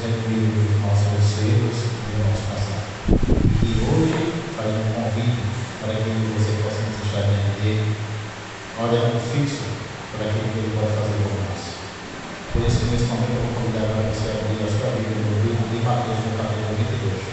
reunido os nossos receios e o nosso passado. E hoje faz um convite para que você possa nos deixar diante dele, olhando fixo para aquilo que ele pode fazer por nós. Por isso, nesse momento, eu vou convidar para você abrir a sua Bíblia no livro de Mateus, no capítulo 22.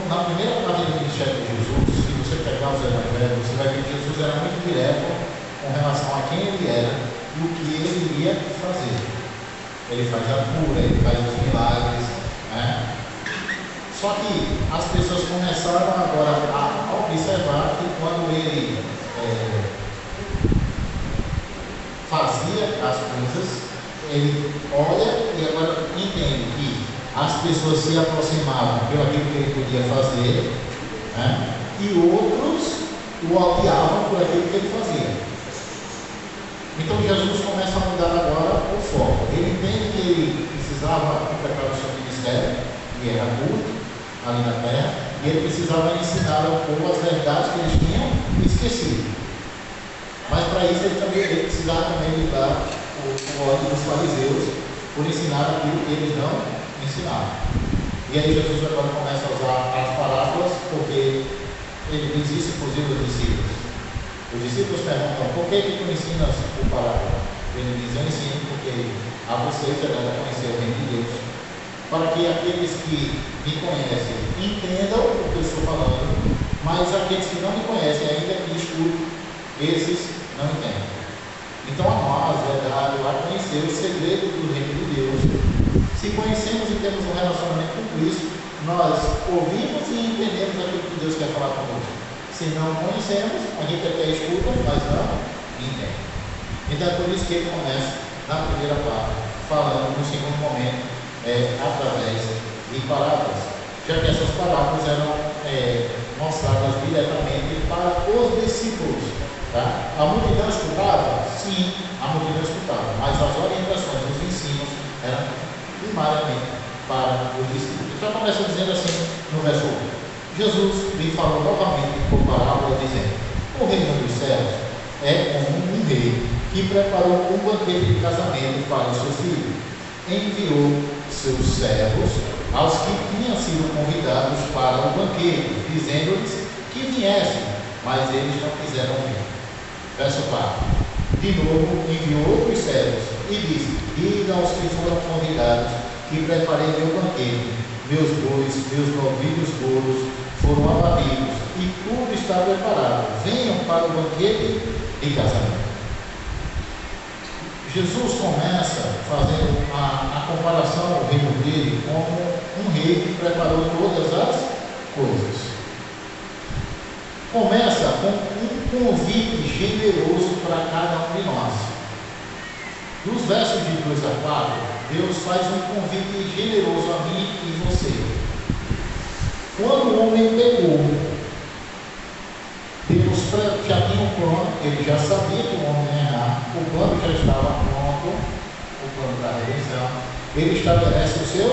Na primeira parte do ministério de Jesus, se você pegar os evangelhos, você vai ver que Jesus era muito direto com relação a quem ele era e o que ele iria fazer. Ele faz a cura, ele faz os milagres, né? Só que as pessoas começaram agora a observar que quando ele fazia as coisas, ele olha e agora entende que as pessoas se aproximavam pelo aquilo que ele podia fazer, né? E outros o odiavam por aquilo que ele fazia. Então Jesus começa a mudar agora o foco. Ele entende que ele precisava completar o seu ministério, que era curto ali na terra, e ele precisava ensinar ao povo as verdades que eles tinham esquecido. Mas para isso ele precisava também lidar o ódio dos fariseus por ensinar aquilo que eles não ensinaram. E aí Jesus agora começa a usar as parábolas, porque ele diz isso inclusive aos discípulos. Os discípulos perguntam: por que tu ensinas por parábola? Ele diz: eu ensino porque a vocês é dado a conhecer o reino de Deus, para que aqueles que me conhecem entendam o que eu estou falando, mas aqueles que não me conhecem, ainda que escutem, esses não entendem. Então a nós é dado a conhecer o segredo do reino de Deus. Se conhecemos e temos um relacionamento com Cristo, nós ouvimos e entendemos aquilo que Deus quer falar conosco. Se não conhecemos, a gente até escuta, mas não entende. Então é por isso que ele começa na primeira parte, falando no segundo momento, através de parábolas, já que essas parábolas eram mostradas diretamente para os discípulos. Tá? A multidão escutava? Sim, a multidão escutava, mas as orientações, os ensinos eram primariamente para os discípulos. Então começa dizendo assim no verso 8: Jesus lhe falou novamente por parábola, dizendo: o reino dos céus é como um rei que preparou um banquete de casamento para o seu filho. Enviou seus servos aos que tinham sido convidados para o banquete, dizendo-lhes que viessem, mas eles não quiseram vir. Verso 4: de novo enviou outros servos e disse: diga aos que foram convidados que preparei meu banquete, meus bois, meus novilhos touros foram abatidos e tudo está preparado, venham para o banquete de casamento. Jesus começa fazendo a comparação ao reino dele como um rei que preparou todas as coisas. Começa com um convite generoso para cada um de nós. Dos versos de 2 a 4, Deus faz um convite generoso a mim e você. Quando o homem pegou, Deus já tinha um plano, ele já sabia que o homem ia errar, o plano já estava pronto, o plano da redenção, ele estabelece o seu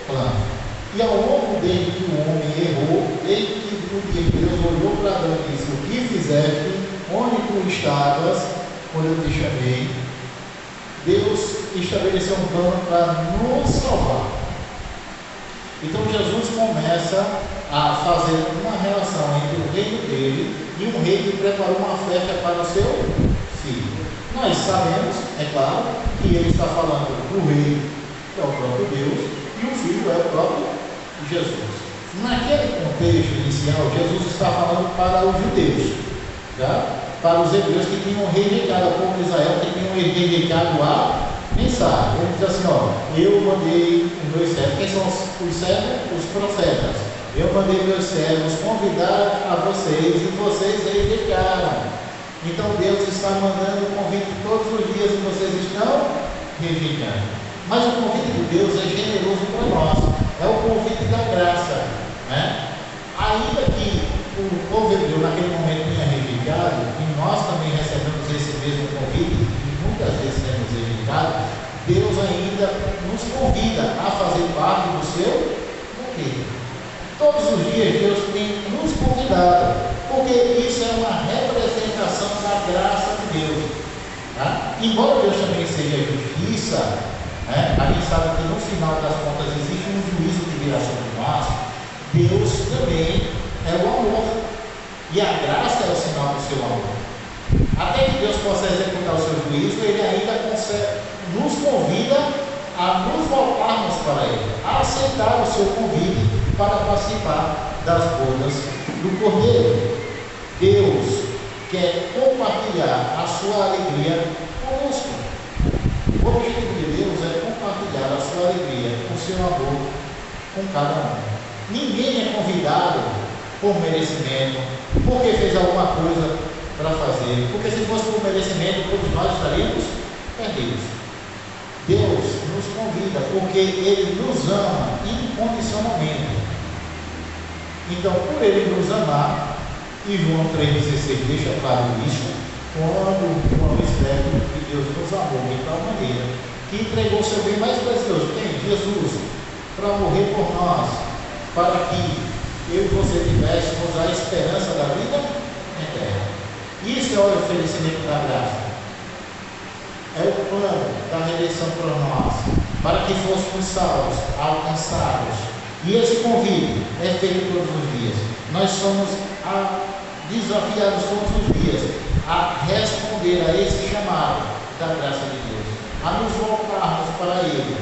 plano. E ao longo desde que o homem errou, desde que o dia que Deus olhou para Adão e disse: o que fizeste, onde tu estavas, quando eu te chamei, Deus estabeleceu um plano para nos salvar. Então Jesus começa a fazer uma relação entre o reino dele e um rei que preparou uma festa para o seu filho. Nós sabemos, é claro, que ele está falando do rei, que é o próprio Deus, e o filho é o próprio Jesus. Naquele contexto inicial, Jesus está falando para os judeus, tá? Para os hebreus que tinham rejeitado, o povo de Israel que tinham rejeitado a mensagem. Ele diz assim: ó, eu mandei os meus servos. Quem são os servos? Os profetas. Eu mandei meus servos convidar a vocês e vocês rejeitaram. Então Deus está mandando o convite todos os dias e vocês estão rejeitando. Mas o convite de Deus é generoso para nós, é o convite da graça, né? Ainda que o povo hebreu naquele momento tinha rejeitado, e nós também recebemos esse mesmo convite, e muitas vezes temos rejeitado, Deus ainda nos convida a fazer parte do seu convite. Todos os dias Deus tem nos convidado, porque isso é uma representação da graça de Deus, tá? Embora Deus também seja justiça, né? A gente sabe que no final das contas existe um juízo que virá sobre nós. Deus também é o amor, e a graça é o sinal do seu amor. Até que Deus possa executar o seu juízo, Ele ainda nos convida a nos voltarmos para Ele, a aceitar o seu convite para participar das bodas do Cordeiro. Deus quer compartilhar a sua alegria conosco. O objetivo de Deus é compartilhar a sua alegria, o seu amor com cada um. Ninguém é convidado por merecimento, porque fez alguma coisa para fazer, porque se fosse por merecimento, todos nós estaríamos perdidos. Deus nos convida porque Ele nos ama incondicionalmente. Então, por Ele nos amar, e João 3,16 deixa claro isso, quando João escreve que Deus nos amou de tal maneira que entregou seu bem mais precioso, quem? Jesus, para morrer por nós, para que eu e você tivéssemos a esperança da vida eterna. Isso é o oferecimento da graça. É o plano da redenção para nós, para que fôssemos salvos, alcançados. E esse convite é feito todos os dias. Nós somos desafiados todos os dias a responder a esse chamado da graça de Deus, a nos voltarmos para Ele,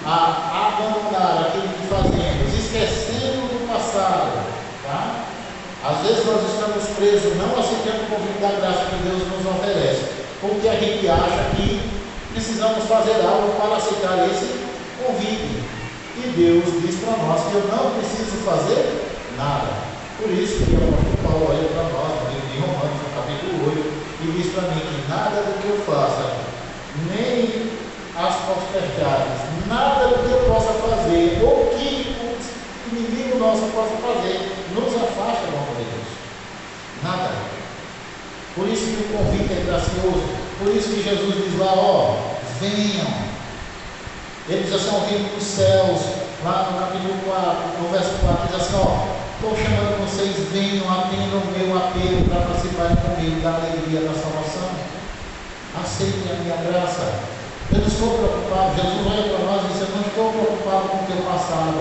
a abandonar aquilo que fazemos, esquecendo do passado, tá? Às vezes nós estamos presos, não aceitando o convite da graça que Deus nos oferece, porque a gente acha que precisamos fazer algo para aceitar esse convite. E Deus diz para nós que eu não preciso fazer nada. Por isso que o apóstolo Paulo olha para nós no livro de Romanos, no capítulo 8, e diz para mim que nada do que eu faça, nem as posteridades, nada do que eu possa fazer, ou que o inimigo nosso possa fazer, nos afasta do amor de Deus. Nada. Por isso que o convite é gracioso. Por isso que Jesus diz lá, ó, venham. Ele diz assim, o reino dos céus, lá no capítulo 4, no verso 4, diz assim, ó, estou chamando vocês, venham, atendam o meu apelo para participarem comigo da alegria da salvação. Aceitem a minha graça. Eu não estou preocupado. Jesus olha para nós e diz, eu não estou preocupado com o teu passado.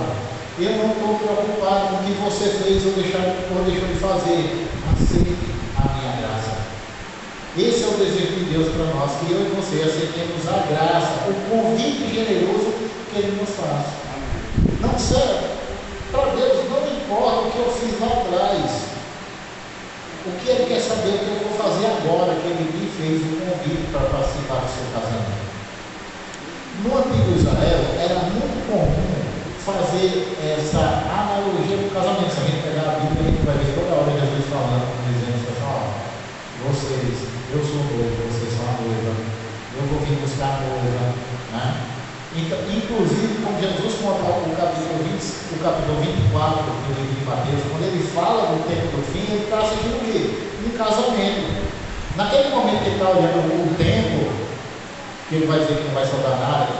Eu não estou preocupado com o que você fez ou deixou de fazer. Aceite a minha graça. Esse é o desejo de Deus para nós, que eu e você aceitemos a graça, o convite generoso que Ele nos faz. Não serve. Para Deus não importa o que eu fiz lá atrás. O que Ele quer saber é o que eu vou fazer agora, que Ele me fez o convite para participar do seu casamento. No antigo Israel, era muito comum fazer essa analogia do casamento. Se a gente pegar a Bíblia, a gente vai ver toda hora Jesus falando, dizendo assim, vocês, eu sou noivo, vocês são a noiva, eu vou vir buscar a noiva, né? Então, Inclusive, como Jesus conta o capítulo 24 do livro de Mateus, quando ele fala do tempo do fim, ele está assistindo o quê? Um casamento. Naquele momento que ele está olhando o tempo, que ele vai dizer que não vai sobrar nada,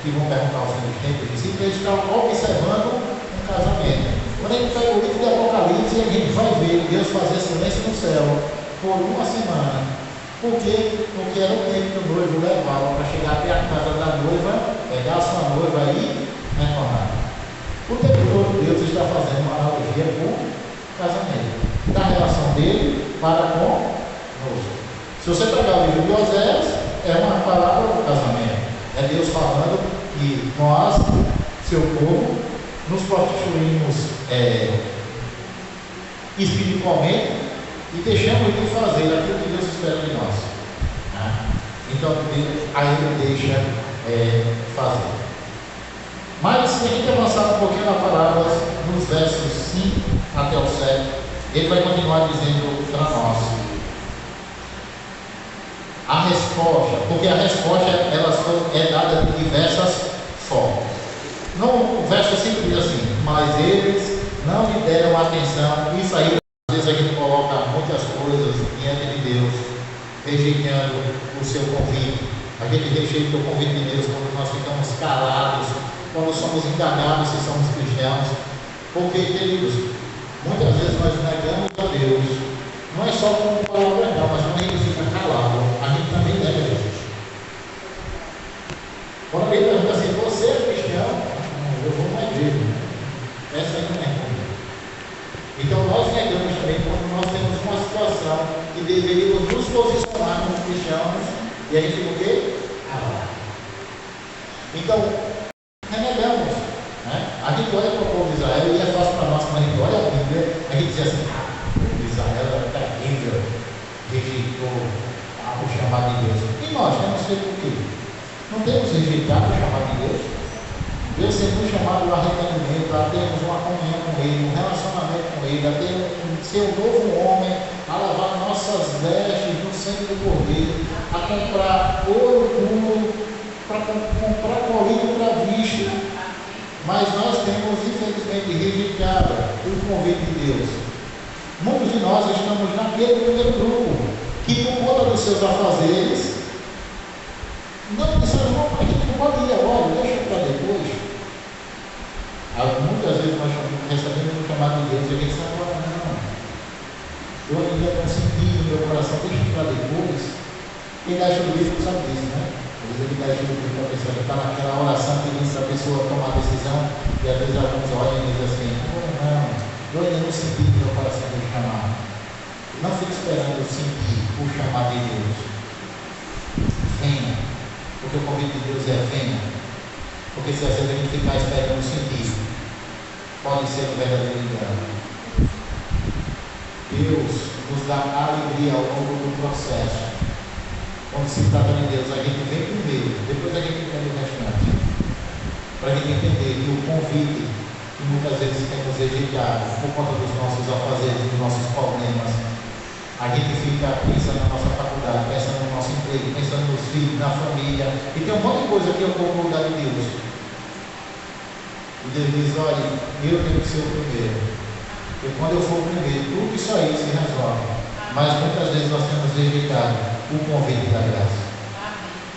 que vão perguntar ao fim do tempo, ele está observando um casamento. Quando a gente pega o livro de Apocalipse, a gente vai ver Deus fazer silêncio no céu por uma semana. Porque era o tempo que o noivo levava para chegar até a casa da noiva, pegar a sua noiva e retornar. O tempo todo Deus está fazendo uma analogia com o casamento, da relação dele para conosco. Se você pegar o livro de Oséias, é uma palavra do casamento. É Deus falando que nós, seu povo, nos constituímos espiritualmente e deixamos de fazer aquilo que Deus espera de nós. Então, aí ele deixa fazer. Mas, se a gente avançar um pouquinho na palavra, nos versos 5 até o 7, ele vai continuar dizendo para nós a resposta, porque a resposta é dada de diversas formas. No verso 5 diz assim: mas eles não lhe deram atenção. Isso aí, às vezes a gente coloca muitas coisas diante de Deus, rejeitando o seu convite. A gente rejeita o convite de Deus quando nós ficamos calados, quando somos indagados se somos cristãos. Porque, queridos, muitas vezes nós negamos a Deus. Não é só com palavras não, mas quando a gente fica calado, a gente também nega Jesus. Quando alguém pergunta assim: você é cristão? Não, eu vou na igreja. Essa aí não é comigo. Então nós negamos também quando nós temos uma situação que deveríamos nos posicionar como cristãos e a gente fica o quê? Então, renegamos. Né? A gente olha para o povo de Israel e é fácil para nós, quando a gente olha a Bíblia, a gente diz assim: Israel era terrível, rejeitou o chamado de Deus. E nós temos feito o quê? Não temos rejeitado o chamado de Deus? Deus sempre nos chamado ao arrependimento, a termos uma comunhão com Ele, um relacionamento com Ele, a ser um novo homem, a lavar nossas vestes no sangue do Cordeiro, a comprar ouro puro, para comprar colírio para visto. Mas nós temos, infelizmente, rejeitado o convite de Deus. Muitos de nós estamos naquele primeiro grupo, que por conta dos seus afazeres, não disseram: não, a gente não pode ir agora, deixa para depois. Muitas vezes nós recebemos um chamado de Deus e a gente sabe: não, eu ainda não senti no meu coração, deixa para depois. Quem dá ajuda do livro sabe disso, né? Às vezes ele dá ajuda do livro para a pessoa que está naquela oração pedindo para a pessoa tomar a decisão, e às vezes alguns olham e dizem assim: não, eu ainda não senti no meu coração o chamado. Não fique esperando sentir o chamado de Deus. Venha, porque o convite de Deus é venha. Porque se às vezes a gente ficar esperando sentir, pode ser um verdadeiro engano. Deus nos dá alegria ao longo do processo. Quando se trata de Deus, a gente vem primeiro, depois a gente entende o restante. Para a gente entender que o convite, que muitas vezes temos rejeitado por conta dos nossos afazeres, dos nossos problemas, a gente fica pensando na nossa faculdade, pensando no nosso emprego, pensando nos filhos, na família, e tem um monte de coisa que eu vou no lugar de Deus. E Deus diz: olha, eu tenho que ser o primeiro. Porque quando eu for o primeiro, tudo isso aí se resolve. Mas muitas vezes nós temos rejeitado o convite da graça.